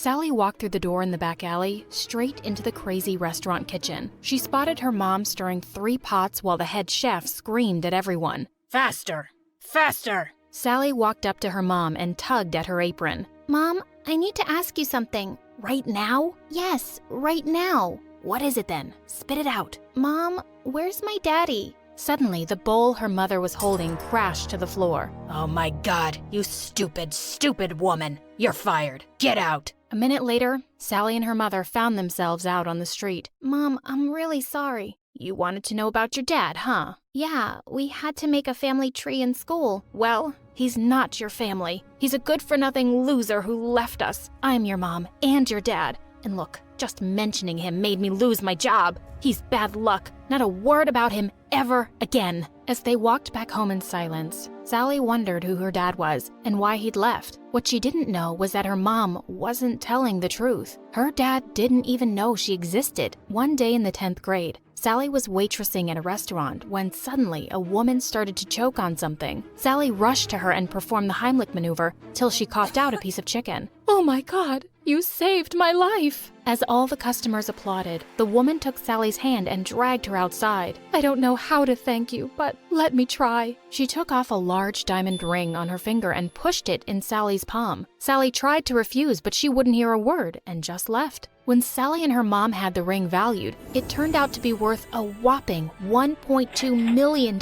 Sally walked through the door in the back alley, straight into the crazy restaurant kitchen. She spotted her mom stirring 3 pots while the head chef screamed at everyone. Faster! Faster! Sally walked up to her mom and tugged at her apron. Mom, I need to ask you something. Right now? Yes, right now. What is it then? Spit it out. Mom, where's my daddy? Suddenly, the bowl her mother was holding crashed to the floor. Oh my God, you stupid, stupid woman. You're fired. Get out. A minute later, Sally and her mother found themselves out on the street. Mom, I'm really sorry. You wanted to know about your dad, huh? Yeah, we had to make a family tree in school. Well, he's not your family. He's a good-for-nothing loser who left us. I'm your mom and your dad. And look, just mentioning him made me lose my job. He's bad luck. Not a word about him ever again. As they walked back home in silence, Sally wondered who her dad was and why he'd left. What she didn't know was that her mom wasn't telling the truth. Her dad didn't even know she existed. One day in the 10th grade, Sally was waitressing at a restaurant when suddenly a woman started to choke on something. Sally rushed to her and performed the Heimlich maneuver till she coughed out a piece of chicken. Oh my God, you saved my life! As all the customers applauded, the woman took Sally's hand and dragged her outside. I don't know how to thank you, but let me try. She took off a large diamond ring on her finger and pushed it in Sally's palm. Sally tried to refuse, but she wouldn't hear a word and just left. When Sally and her mom had the ring valued, it turned out to be worth a whopping $1.2 million.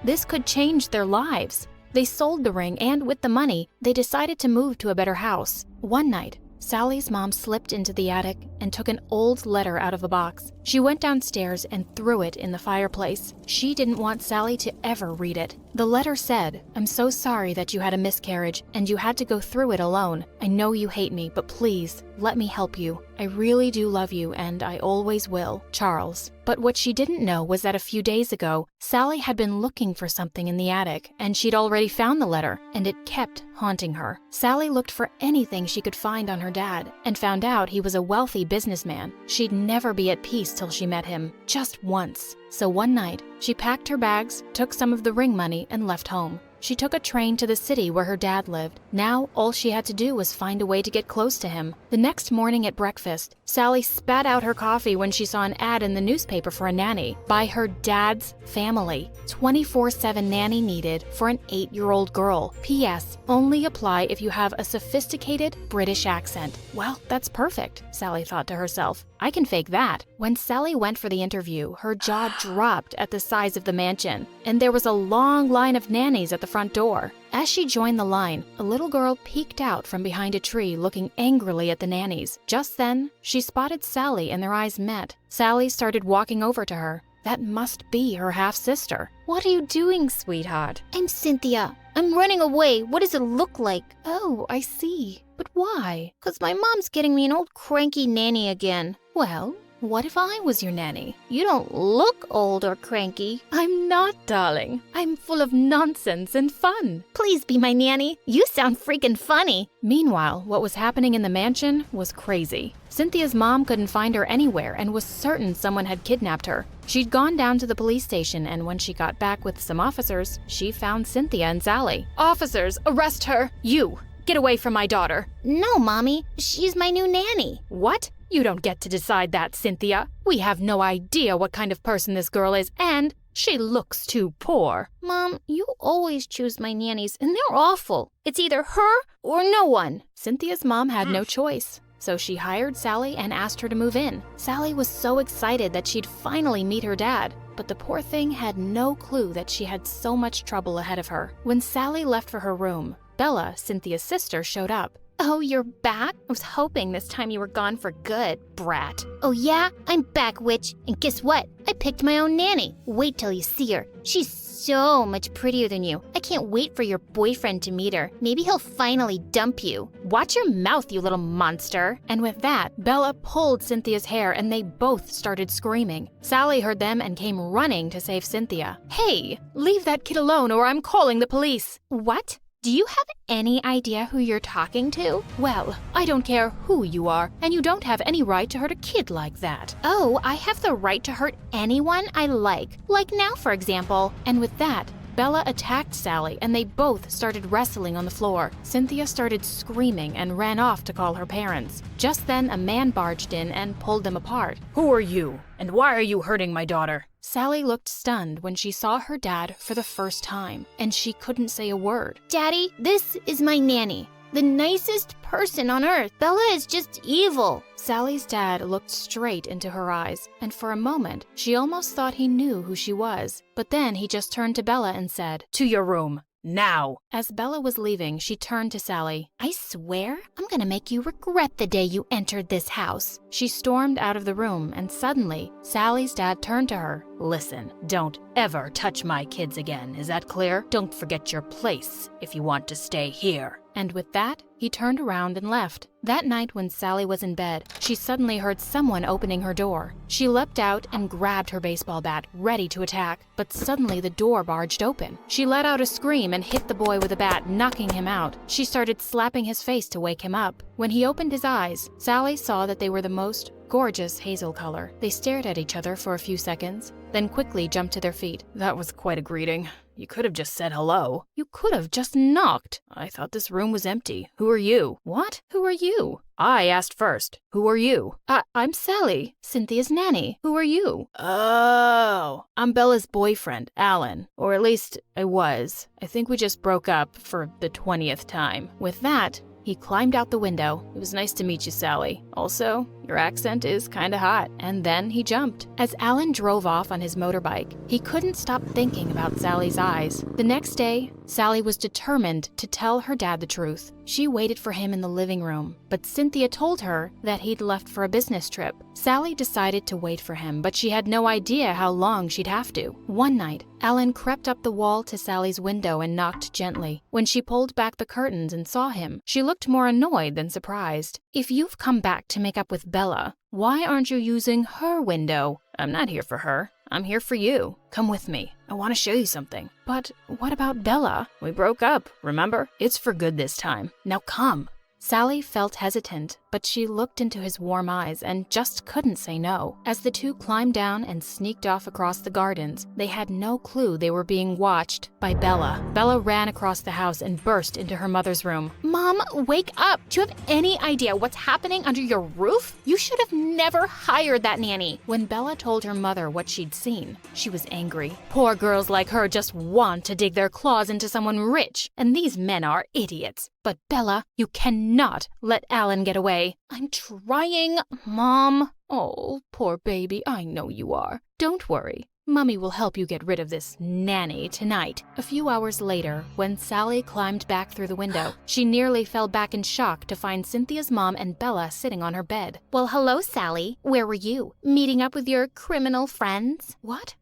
This could change their lives. They sold the ring, and with the money, they decided to move to a better house. One night, Sally's mom slipped into the attic and took an old letter out of a box. She went downstairs and threw it in the fireplace. She didn't want Sally to ever read it. The letter said, "I'm so sorry that you had a miscarriage and you had to go through it alone. I know you hate me, but please, let me help you. I really do love you and I always will. Charles." But what she didn't know was that a few days ago, Sally had been looking for something in the attic and she'd already found the letter, and it kept haunting her. Sally looked for anything she could find on her dad and found out he was a wealthy businessman. She'd never be at peace till she met him, just once. So one night, she packed her bags, took some of the ring money, and left home. She took a train to the city where her dad lived. Now, all she had to do was find a way to get close to him. The next morning at breakfast, Sally spat out her coffee when she saw an ad in the newspaper for a nanny by her dad's family. 24/7 nanny needed for an 8-year-old girl. P.S. Only apply if you have a sophisticated British accent. Well, that's perfect, Sally thought to herself. I can fake that. When Sally went for the interview, her jaw dropped at the size of the mansion, and there was a long line of nannies at the front door. As she joined the line, a little girl peeked out from behind a tree looking angrily at the nannies. Just then, she spotted Sally and their eyes met. Sally started walking over to her. That must be her half-sister. What are you doing, sweetheart? I'm Cynthia. I'm running away. What does it look like? Oh, I see. But why? 'Cause my mom's getting me an old cranky nanny again. Well, what if I was your nanny? You don't look old or cranky. I'm not, darling. I'm full of nonsense and fun. Please be my nanny. You sound freaking funny. Meanwhile, what was happening in the mansion was crazy. Cynthia's mom couldn't find her anywhere and was certain someone had kidnapped her. She'd gone down to the police station, and when she got back with some officers, she found Cynthia and Sally. Officers, arrest her! You! Get away from my daughter! No, Mommy. She's my new nanny. What? You don't get to decide that, Cynthia. We have no idea what kind of person this girl is, and she looks too poor. Mom, you always choose my nannies, and they're awful. It's either her or no one. Cynthia's mom had no choice, so she hired Sally and asked her to move in. Sally was so excited that she'd finally meet her dad, but the poor thing had no clue that she had so much trouble ahead of her. When Sally left for her room, Bella, Cynthia's sister, showed up. Oh, you're back? I was hoping this time you were gone for good, brat. Oh yeah? I'm back, witch. And guess what? I picked my own nanny. Wait till you see her. She's so much prettier than you. I can't wait for your boyfriend to meet her. Maybe he'll finally dump you. Watch your mouth, you little monster. And with that, Bella pulled Cynthia's hair and they both started screaming. Sally heard them and came running to save Cynthia. Hey, leave that kid alone or I'm calling the police. What? Do you have any idea who you're talking to? Well, I don't care who you are, and you don't have any right to hurt a kid like that. Oh, I have the right to hurt anyone I like. Like now, for example. And with that, Bella attacked Sally and they both started wrestling on the floor. Cynthia started screaming and ran off to call her parents. Just then, a man barged in and pulled them apart. Who are you? And why are you hurting my daughter? Sally looked stunned when she saw her dad for the first time, and she couldn't say a word. Daddy, this is my nanny. The nicest person on earth. Bella is just evil. Sally's dad looked straight into her eyes, and for a moment, she almost thought he knew who she was. But then he just turned to Bella and said, To your room. Now! As Bella was leaving, she turned to Sally. I swear I'm gonna make you regret the day you entered this house. She stormed out of the room, and suddenly, Sally's dad turned to her. Listen, don't ever touch my kids again, is that clear? Don't forget your place if you want to stay here. And with that, he turned around and left. That night when Sally was in bed, she suddenly heard someone opening her door. She leapt out and grabbed her baseball bat, ready to attack, but suddenly the door barged open. She let out a scream and hit the boy with a bat, knocking him out. She started slapping his face to wake him up. When he opened his eyes, Sally saw that they were the most gorgeous hazel color. They stared at each other for a few seconds, then quickly jumped to their feet. That was quite a greeting. You could have just said hello. You could have just knocked. I thought this room was empty. Who are you? What? Who are you? I asked first. Who are you? I'm Sally, Cynthia's nanny. Who are you? Oh, I'm Bella's boyfriend, Alan. Or at least I was. I think we just broke up for the 20th time. With that, he climbed out the window. It was nice to meet you, Sally. Also, your accent is kinda hot. And then he jumped. As Alan drove off on his motorbike, he couldn't stop thinking about Sally's eyes. The next day, Sally was determined to tell her dad the truth. She waited for him in the living room, but Cynthia told her that he'd left for a business trip. Sally decided to wait for him, but she had no idea how long she'd have to. One night, Alan crept up the wall to Sally's window and knocked gently. When she pulled back the curtains and saw him, she looked more annoyed than surprised. If you've come back to make up with Bella, why aren't you using her window? I'm not here for her. I'm here for you. Come with me. I want to show you something. But what about Bella? We broke up, remember? It's for good this time. Now come. Sally felt hesitant, but she looked into his warm eyes and just couldn't say no. As the two climbed down and sneaked off across the gardens, they had no clue they were being watched by Bella. Bella ran across the house and burst into her mother's room. Mom, wake up! Do you have any idea what's happening under your roof? You should have never hired that nanny. When Bella told her mother what she'd seen, she was angry. Poor girls like her just want to dig their claws into someone rich, and these men are idiots. But Bella, you cannot let Alan get away. I'm trying, Mom. Oh, poor baby, I know you are. Don't worry. Mummy will help you get rid of this nanny tonight. A few hours later, when Sally climbed back through the window, she nearly fell back in shock to find Cynthia's mom and Bella sitting on her bed. Well, hello, Sally. Where were you? Meeting up with your criminal friends? What?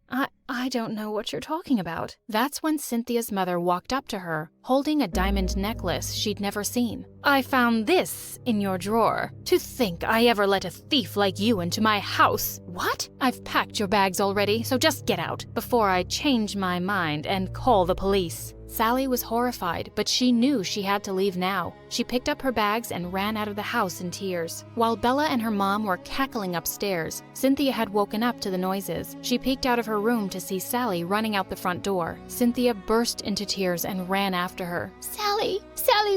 I don't know what you're talking about. That's when Cynthia's mother walked up to her, holding a diamond necklace she'd never seen. I found this in your drawer. To think I ever let a thief like you into my house. What? I've packed your bags already, so just get out before I change my mind and call the police. Sally was horrified, but she knew she had to leave now. She picked up her bags and ran out of the house in tears. While Bella and her mom were cackling upstairs, Cynthia had woken up to the noises. She peeked out of her room to see Sally running out the front door. Cynthia burst into tears and ran after her. Sally,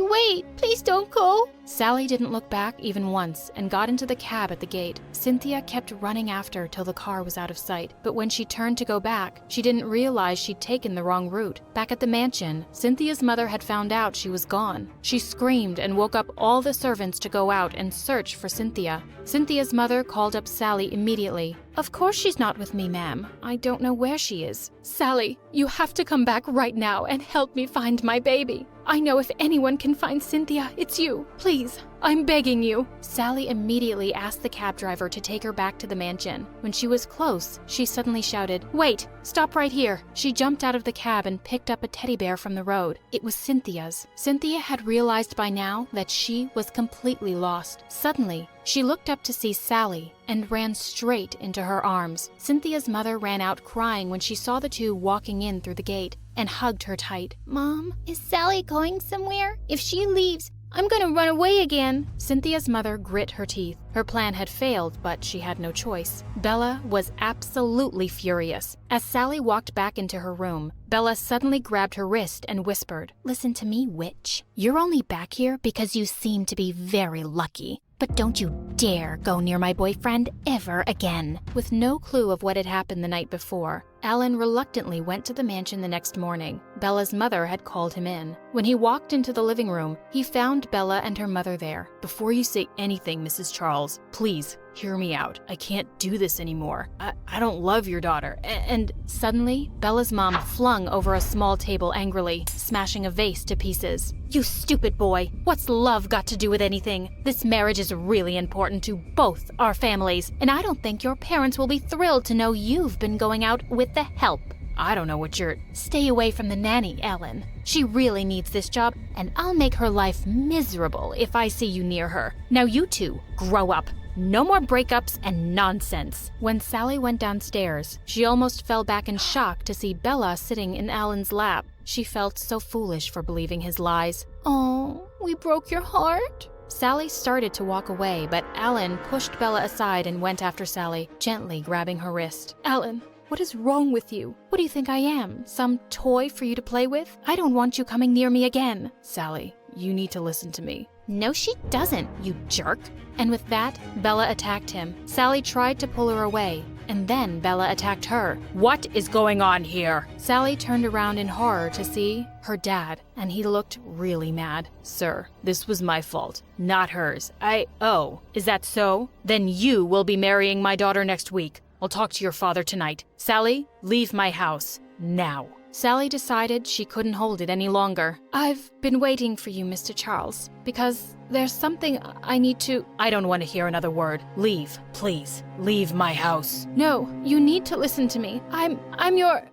wait! Please don't go! Sally didn't look back even once and got into the cab at the gate. Cynthia kept running after till the car was out of sight, but when she turned to go back, she didn't realize she'd taken the wrong route. Back at the mansion, Cynthia's mother had found out she was gone. She screamed and woke up all the servants to go out and search for Cynthia. Cynthia's mother called up Sally immediately. Of course she's not with me, ma'am. I don't know where she is. Sally, you have to come back right now and help me find my baby. I know if anyone can find Cynthia, it's you. Please, I'm begging you. Sally immediately asked the cab driver to take her back to the mansion. When she was close, she suddenly shouted, "Wait, stop right here." She jumped out of the cab and picked up a teddy bear from the road. It was Cynthia's. Cynthia had realized by now that she was completely lost. Suddenly, she looked up to see Sally and ran straight into her arms. Cynthia's mother ran out crying when she saw the two walking in through the gate and hugged her tight. Mom, is Sally going somewhere? If she leaves, I'm gonna run away again. Cynthia's mother grit her teeth. Her plan had failed, but she had no choice. Bella was absolutely furious. As Sally walked back into her room, Bella suddenly grabbed her wrist and whispered, Listen to me, witch. You're only back here because you seem to be very lucky. But don't you dare go near my boyfriend ever again. With no clue of what had happened the night before, Alan reluctantly went to the mansion the next morning. Bella's mother had called him in. When he walked into the living room, he found Bella and her mother there. Before you say anything, Mrs. Charles, please hear me out. I can't do this anymore. I don't love your daughter. And suddenly, Bella's mom flung over a small table angrily, smashing a vase to pieces. You stupid boy. What's love got to do with anything? This marriage is really important to both our families, and I don't think your parents will be thrilled to know you've been going out with the help. I don't know what you're... Stay away from the nanny, Ellen. She really needs this job, and I'll make her life miserable if I see you near her. Now you two, grow up. No more breakups and nonsense. When Sally went downstairs, she almost fell back in shock to see Bella sitting in Alan's lap. She felt so foolish for believing his lies. Oh, we broke your heart? Sally started to walk away, but Alan pushed Bella aside and went after Sally, gently grabbing her wrist. Alan, what is wrong with you? What do you think I am? Some toy for you to play with? I don't want you coming near me again. Sally, you need to listen to me. No, she doesn't, you jerk. And with that, Bella attacked him. Sally tried to pull her away, and then Bella attacked her. What is going on here? Sally turned around in horror to see her dad, and he looked really mad. Sir, this was my fault, not hers. Oh, is that so? Then you will be marrying my daughter next week. I'll talk to your father tonight. Sally, leave my house, now. Sally decided she couldn't hold it any longer. I've been waiting for you, Mr. Charles, because there's something I need to... I don't want to hear another word. Leave, please. Leave my house. No, you need to listen to me. I'm your...